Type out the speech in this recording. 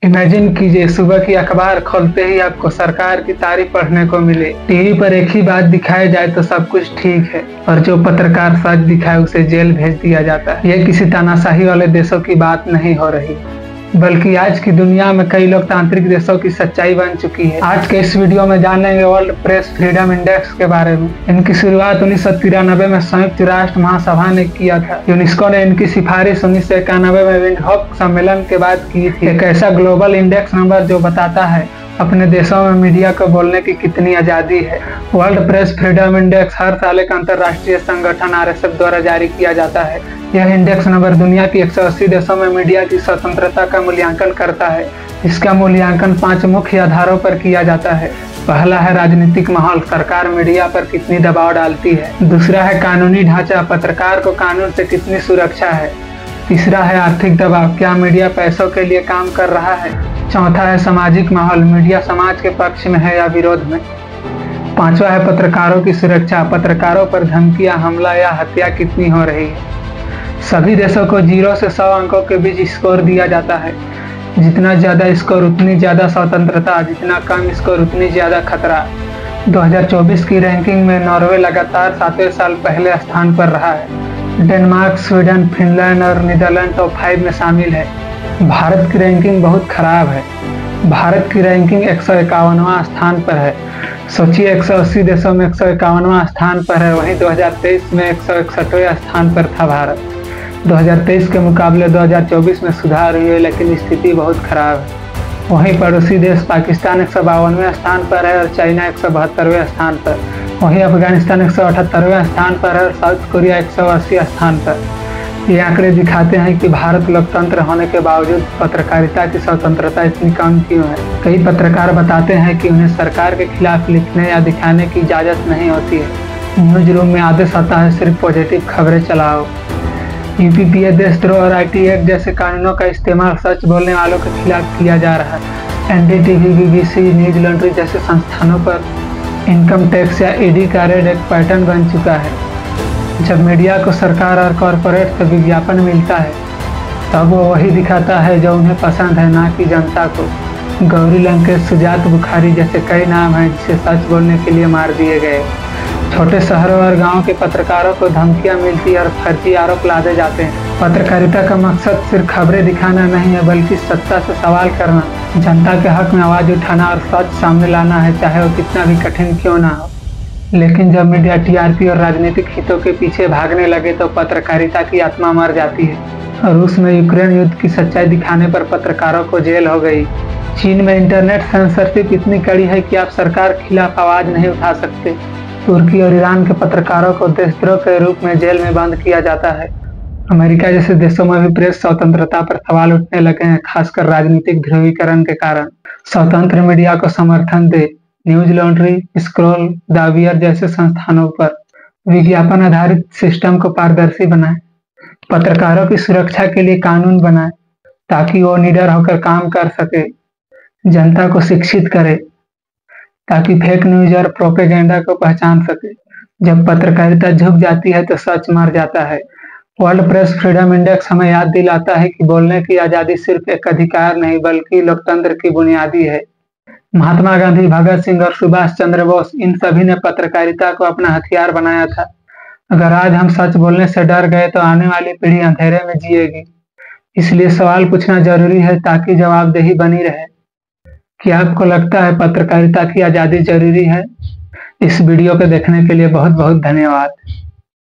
Imagine कीजिए, सुबह की अखबार खोलते ही आपको सरकार की तारीफ पढ़ने को मिले। टीवी पर एक ही बात दिखाई जाए तो सब कुछ ठीक है, और जो पत्रकार सच दिखाए उसे जेल भेज दिया जाता है। यह किसी तानाशाही वाले देशों की बात नहीं हो रही, बल्कि आज की दुनिया में कई लोकतांत्रिक देशों की सच्चाई बन चुकी है। आज के इस वीडियो में जानेंगे वर्ल्ड प्रेस फ्रीडम इंडेक्स के बारे में। इनकी शुरुआत 1993 में संयुक्त राष्ट्र महासभा ने किया था। यूनेस्को ने इनकी सिफारिश 1991 में विंडहॉक सम्मेलन के बाद की थी। एक ऐसा ग्लोबल इंडेक्स नंबर जो बताता है अपने देशों में मीडिया को बोलने की कितनी आजादी है। वर्ल्ड प्रेस फ्रीडम इंडेक्स हर साल एक अंतर्राष्ट्रीय संगठन RSF द्वारा जारी किया जाता है। यह इंडेक्स नंबर दुनिया की 180 देशों में मीडिया की स्वतंत्रता का मूल्यांकन करता है। इसका मूल्यांकन 5 मुख्य आधारों पर किया जाता है। पहला है राजनीतिक माहौल, सरकार मीडिया पर कितनी दबाव डालती है। दूसरा है कानूनी ढांचा, पत्रकार को कानून से कितनी सुरक्षा है। तीसरा है आर्थिक दबाव, क्या मीडिया पैसों के लिए काम कर रहा है। चौथा है सामाजिक माहौल, मीडिया समाज के पक्ष में है या विरोध में। पांचवा है पत्रकारों की सुरक्षा, पत्रकारों पर धमकियां, हमला या हत्या कितनी हो रही है। सभी देशों को 0 से 100 अंकों के बीच स्कोर दिया जाता है। जितना ज्यादा स्कोर उतनी ज्यादा स्वतंत्रता, जितना कम स्कोर उतनी ज्यादा खतरा। 2024 की रैंकिंग में नॉर्वे लगातार 7वें साल पहले स्थान पर रहा है। डेनमार्क, स्वीडन, फिनलैंड और नीदरलैंड टॉप 5 में शामिल है। भारत की रैंकिंग बहुत खराब है। भारत की रैंकिंग 151वां स्थान पर है। सोचिए, 180 देशों में 151वां स्थान पर है। वहीं 2023 में 161वें स्थान पर था भारत। 2023 के मुकाबले 2024 में सुधार हुई है, लेकिन स्थिति बहुत खराब है। वहीं पड़ोसी देश पाकिस्तान 152वें स्थान पर है और चाइना 172वें स्थान पर। वहीं अफगानिस्तान 178वें स्थान पर है और साउथ कोरिया 180 स्थान पर। ये आंकड़े दिखाते हैं कि भारत लोकतंत्र होने के बावजूद पत्रकारिता की स्वतंत्रता इतनी कम क्यों है। कई पत्रकार बताते हैं कि उन्हें सरकार के खिलाफ लिखने या दिखाने की इजाज़त नहीं होती है। न्यूज रूम में आदेश आता है सिर्फ पॉजिटिव खबरें चलाओ। UPPA, देशद्रोह और IT एक्ट जैसे कानूनों का इस्तेमाल सच बोलने वालों के खिलाफ किया जा रहा है। NDTV, BBC, न्यूज लॉन्ड्री जैसे संस्थानों पर इनकम टैक्स या ED का रेड एक पैटर्न बन चुका है। जब मीडिया को सरकार और कॉरपोरेट से विज्ञापन मिलता है तब वो वही दिखाता है जो उन्हें पसंद है, ना कि जनता को। गौरी लंकेश, सुजात बुखारी जैसे कई नाम हैं जिसे सच बोलने के लिए मार दिए गए। छोटे शहरों और गांव के पत्रकारों को धमकियां मिलती और फर्जी आरोप लादे जाते हैं। पत्रकारिता का मकसद सिर्फ खबरें दिखाना नहीं है, बल्कि सत्ता से सवाल करना, जनता के हक में आवाज उठाना और सच सामने लाना है, चाहे वो कितना भी कठिन क्यों ना हो। लेकिन जब मीडिया TRP और राजनीतिक हितों के पीछे भागने लगे तो पत्रकारिता की आत्मा मर जाती है। रूस में यूक्रेन युद्ध की सच्चाई दिखाने पर पत्रकारों को जेल हो गई। चीन में इंटरनेट सेंसरशिप इतनी कड़ी है कि आप सरकार के खिलाफ आवाज नहीं उठा सकते। तुर्की और ईरान के पत्रकारों को देशद्रोह के रूप में जेल में बंद किया जाता है। अमेरिका जैसे देशों में भी प्रेस स्वतंत्रता पर सवाल उठने लगे हैं, खासकर राजनीतिक ध्रुवीकरण के कारण। स्वतंत्र मीडिया को समर्थन दे। न्यूज लॉन्ड्री, स्क्रॉल, दावियर जैसे संस्थानों पर विज्ञापन आधारित सिस्टम को पारदर्शी बनाए। पत्रकारों की सुरक्षा के लिए कानून बनाए ताकि वो निडर होकर काम कर सके। जनता को शिक्षित करे ताकि फेक न्यूज और प्रोपेगेंडा को पहचान सके। जब पत्रकारिता झुक जाती है तो सच मर जाता है। वर्ल्ड प्रेस फ्रीडम इंडेक्स हमें याद दिलाता है कि बोलने की आजादी सिर्फ एक अधिकार नहीं, बल्कि लोकतंत्र की बुनियादी है। महात्मा गांधी, भगत सिंह और सुभाष चंद्र बोस, इन सभी ने पत्रकारिता को अपना हथियार बनाया था। अगर आज हम सच बोलने से डर गए तो आने वाली पीढ़ी अंधेरे में जिएगी। इसलिए सवाल पूछना जरूरी है ताकि जवाबदेही बनी रहे। क्या आपको लगता है पत्रकारिता की आजादी जरूरी है? इस वीडियो को देखने के लिए बहुत बहुत धन्यवाद।